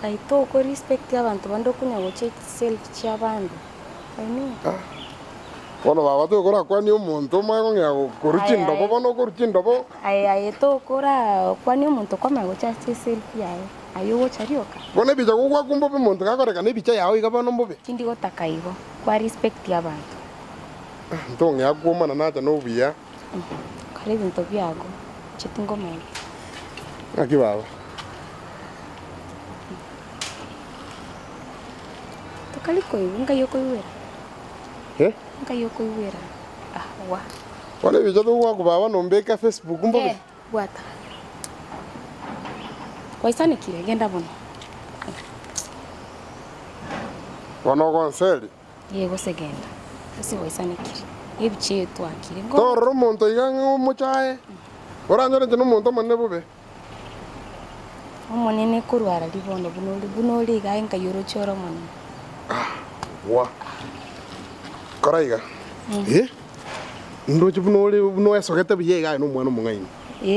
Kaito ko respect abantu bando kunya goche self chabando. Aini. Bono baba tu kora kwani umuntu mago ngya kuruchindo bo bono kuruchindo bo. Ai to kora kwani umuntu koma gocha self yae. Ayo gocha rioka. Bono bicha gwa kumbo bo umuntu gakoreka ne bicha yawe igabano mbobe. Chindi gotaka igo. Kwa respect abantu. Ntonge akumana nacha no biya. Kale bintu byago. Chitingo mai. Aki baba. Kali ko nunca yo ko iwera. Nunca yo ko iwera. Wa. Wale bicha tu wa kubaba no mbeka Facebook mbobe. Wata. Waisani kire genda bono. Bono konseli. Yego segenda. Ese waisani kire. Ebiche tu akire. Toro monto igango muchae. Ora nyore no monto manne bobe. Omonene kurwara libondo bunoli ga enka yoro choro mono. Wa. Koraiga. Ndo chibunoli buno esogete biye no mwana mungaini.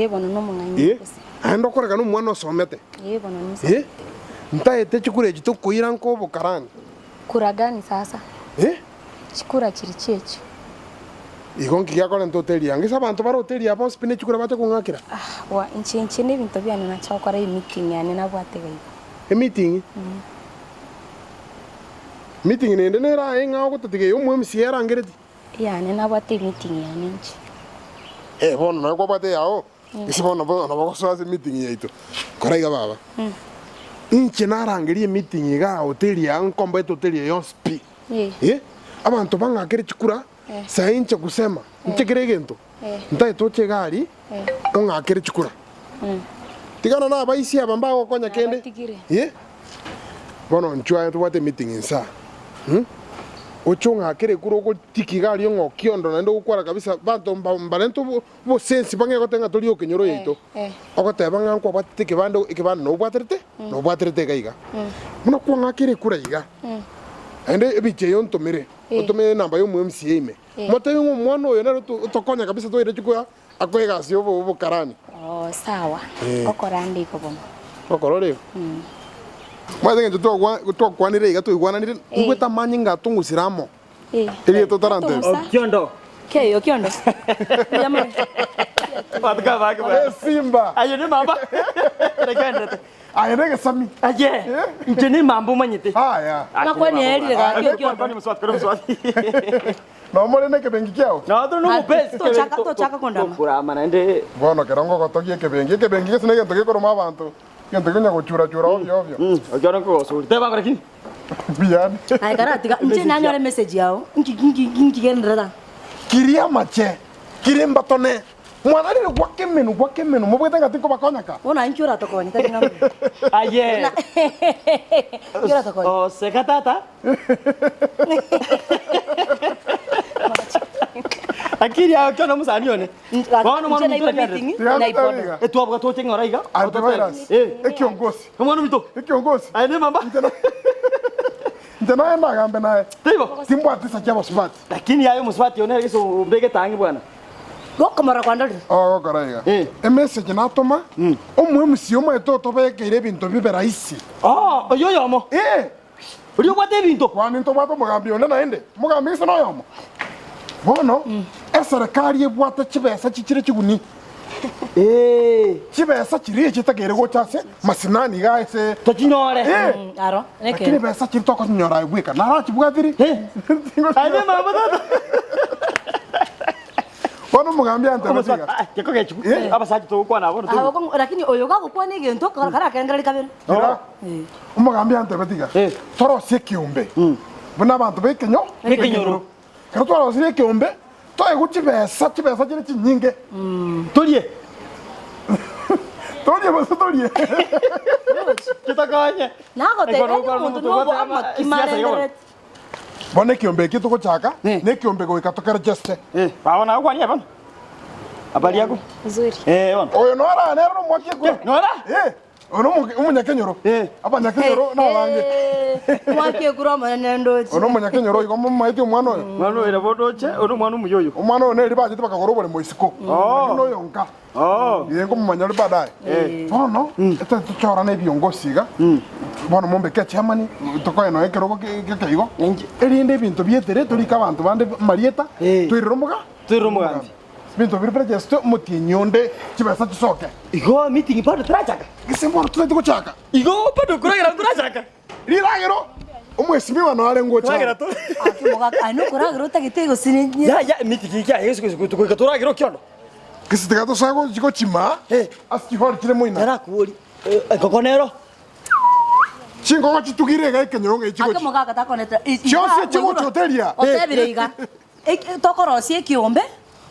Bono no mungaini. Ando korega no mwana somete. Bono ni. Ntaete chikure chito kuira nko bukarani. Kura gani sasa? Chikura chiri checho. Igonki yakole ntoteli yange sabantu baro hoteli abo spine chikura bate kungakira. Wa inchenche ne bintu byane na chakora meeting yane na bwate gaiko. Meeting? Meeting nende nera enga ogototige umwe msiera ngereti. Yane na bwate meeting yane nchi. Bono na kwa bate yao. Isi bono bono bako soase meeting yaito. Koraiga baba. Inche narangerie meeting ga hoteli ya nkomba hoteli ya spi. Abantu bangakire chikura. Sa inche kusema. Inche kiregento. Ntai toche gari. Ongakire chikura. Tigana na baisi abamba gokonya kende. Bono nchwa tu bate meeting insa. Ochonga kere kuro ko tikigari ngo kiondo na ndo gukora kabisa bantu mbalento bo sense bange gotenga toli okenyoro yito ogote banga nko batike bando ikibando no bwaterete gaiga muno kwanga kere kura iga ende ebiche yonto mere otomere namba yo mu MCA ime mote ngo mwana oyo na tokonya kabisa to ire chikuya akwega sio bo karani sawa okorandi ko bono okorore Mwazenga to kwanire iga to igwananire ngweta manyinga tungusiramo. Iri to tarante. Kiondo. Keyo kiondo. Yama. Patka vaga. Simba. Ayo ne mamba. Rekanda. Ayo ne sami. Aje. Njeni mambo manyete. Ya. Na kwani eri ga kiondo. Ni mswat kero mswat. No mole ne kebengi kyao. No to no best. To chaka kondama. Kura manende. Bono kerongo gotogie kebengi kesine gento gekoro mabantu. Gento kunya gochura ovyo. Ogora ko so. Te bangora kin. Bian. Ai kana tiga nje na nyore message yao. Ngi gendra. Kiria mache. Kirimba tone. Mwana rire gwake menu mubwete ngatiko bakonyaka. Ona inchura tokonya tadi ngambo. Aye. Inchura tokonya. Oh, sekatata. Akiri akana musanione. Bwana mwana meeting na ipodo. Etu abga to chenga raiga. Antivirus. Ekiongozi. Mwana mito. Ekiongozi. Aine mamba. Ntena enda gambe naye. Tibo. Simbo atisa chabo smart. Lakini yayo muswati yone yeso mbege tangi bwana. Gokamara kwandari. Koraiga. Message natoma. Omwe musio mwe to bekeire bintu bibe rahisi. Oyo yomo. Uri obate bintu. Kwani nto bato mugambi one naende. Mugambi isa no yomo. Bono, serikali ebwate chibesa chichire chiguni. Chibesa chiri chitakere gochase masinani gaese. Tachinyore. Aro. Lakini besa chiri toko nyora ibwika. Nara chibwathiri. Aine mama tata. Bono mugambi ante basiga. Keko kechu. Aba sachi to kwa na bono to. Abo lakini oyo ga kwa ni gento kara kengra likabere. Mugambi ante basiga. Toro sekiumbe. Buna bantu bekenyo. Bekenyoro. Kero toro sekiumbe. To chibesa chiri chinyinge. Tolie. Tolie basa tolie. Kitakanya. Nago te muntu no ama kimare. Bone kiombe kitu gochaka, ne kiombe go ikatokera jeste. Baona kwa ni bana. Habari yako? Nzuri. Bana. Oyo nora nero mwakie kwa. Nora? Ono umunyakenyoro. Aba nyakenyoro na lange. Mwakie kura mana ndochi. Ono munyakenyoro iko mama iti omwana oyo. Mwana oyo bodoche, ono mwana umuyoyo. Omwana oyo neri baje bakagoro bole moisiko. Ono yonka. Yengo mumanya ri badaye. Ono eta tuchora na biongosi ga. bono mombe ke chamani tokoe no ekerogo keigo erinde bintu bietere turika abantu bande marieta tuiromuga tuiromugambi bintu biri prejesto mutinyonde chibesa chisoke igo meeting bado turachaka gisembo tulete kuchaka igo bado kuragira turachaka riragero umwesimi wano ale ngocha kuragira tu akimoga ano kuragira utagitego sinye ya meeting kya yesu kuko turagira kyondo kisitega to sago chiko chima aski hor chile moina era kuori kokonero chingo chitugire ga kenyonga ichiko akimoga katakoneta chose chiko choteria otebiriga tokorosie kiombe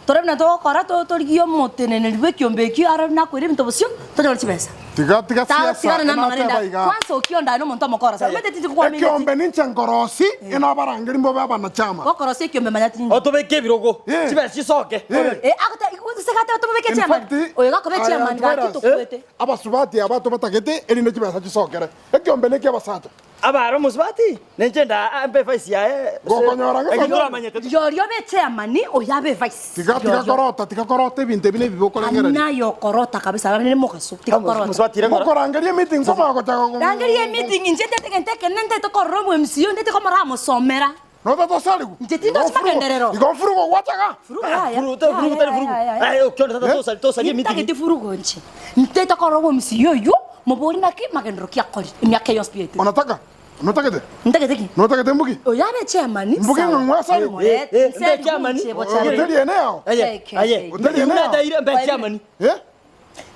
torabna tokora torigio motenene rwe kiombe ki ara nakwire bintu busyo tonyo chibesa tiga siasa na manenda kwanza ukionda no muntu mukora sa mete titi kwa mimi kiombe nincha nkorosi ina barangiri mbo baba na chama okorosie kiombe manyati otobeke birogo chibesa chisoke akata ikusekata otobeke chama oyo gakobe chama ngakito kwete abasubati abato batagete erinde chibesa chisokere ekiombe neki abasata abaro musbati nenjenda ambe vice ya gokonyora ngakora manyete yorio be chairman oyabe vice tiga korota binte bine bibokolengera nayo korota kabisa ni mokaso tiga korota musbati ngora korangeria meeting koma kotaka rangeria meeting njete tekenteke nende to koromwe msio ndete komara musomera no to saligu njete to simakenderero igo furugo wataka furugo ya furugo ayo kyondo to sali meeting ndete furugo nchi ndete koromwe msio yo mobori naki magendero kya kori myaka yo spirit unataka Notakete? Ntakete. Notakete mbuki? Oyabe chairman. Mbuki ngwa sali. Nde chairman. Hoteli eneo. Aye. Hoteli eneo. Nda ile mbe chairman.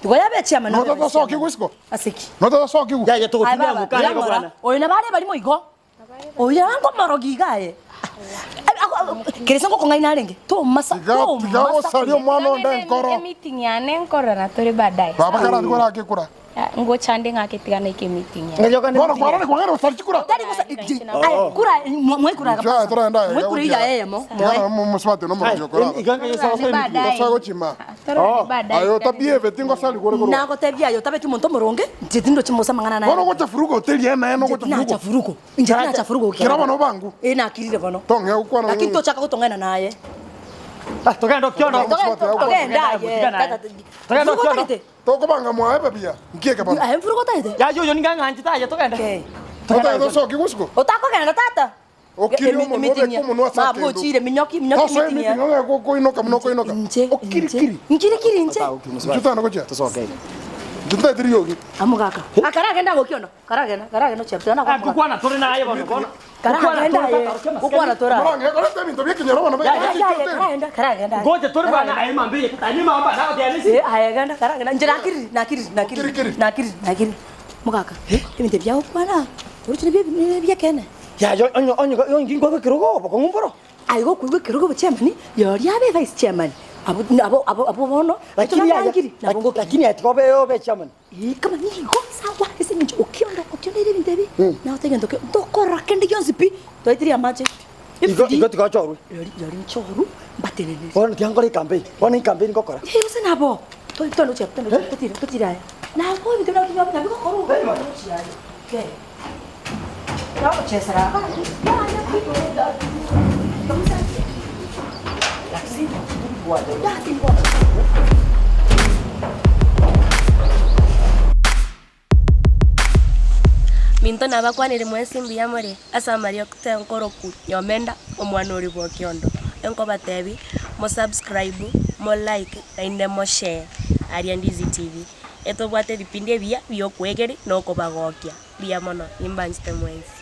Oyabe chairman. Notata soki wisiko. Asiki. Notata soki wu. Ya tukutumia mukana kwa bwana. Oyina bale bali moigo. Oya ngo marogigae. Keresa ngo kongai narenge. To masa. Tiga sali omwana nda nkoro. Meeting ya ne nkoro na tori baadaye. Baba kana ngora akikura. Ngo chande ngaketigana ke meeting ya. Ngajoka Bora kwara kwa ngero sali chikura. Tari kusa. Kura mwe kura. Ja tora nda. Mwe kura ya yeye mo. Ya muswate no mo jokora. Iganga yesa sali meeting. Sago chima. Tori baadaye. Ayo tabie vetingo sali gore gore. Nago tabia yo tabe tumonto moronge. Njetindo chimosa mangana naye. Bono gocha furugo hoteli ena eno gocha furugo. Nacha furugo. Njetindo nacha furugo. Kira bano bangu. Ina kirire bano. Tonge ukwana. Lakini to chaka kutongana naye. Tokendo kyondo. Tokenda ye. Toko banga mwa bia. Nkieke bano. Ahem furugo taite. Ya yo nganga njita ya tokenda. Tokenda soki wisiko. Otako kana tata. Okiri omo no de komo no asa. Mabo chire minyoki meeting. Meeting ngo ko inoka mnoko inoka. Okiri. Nkiri nche. Jutana gocha. Tosoke. Junta diriyogi. Amugaka. Akara genda gokiono. Kara no chapter na kwa. Kukwana tori naye bano kono. Kara genda ye. Kukwana tora. Baranga ko tabi to bieke nyaro bano. Kara genda. Goje tori bana ay mambe tani mamba na de alisi. Aya genda kara genda. Njira nakiri. Mugaka. Ebinte bya ukwana. Uruchine bya kene. Ya yo onyo ngingo kirogo bako ngumboro. Aigo kugo kirogo chairman. Yori abe vice chairman. Abo bono. Lakini atikobe yo be chairman. Kama ni go sawa ese nje ukionda ile bintebi. Na utegendo to korra kende yonzipi. To itiri amache. Igo tiko choru. Yori choru batenene. Bono tiangore campaign. Bono campaign ko kora. Yo se nabo. To no chapter no tira. Na ko bituna na ko koru. Okay. Ya chesara. Minto na bakwanire mwesi mbia more asa mario kutenkoro ku nyomenda omwana ori bwo kiondo enko batebi mo subscribe mo like inde mo share Aria Ndizi TV eto bwate dipinde bia byo kwegeri no ko bagokia bia mono imbanjite mwezi.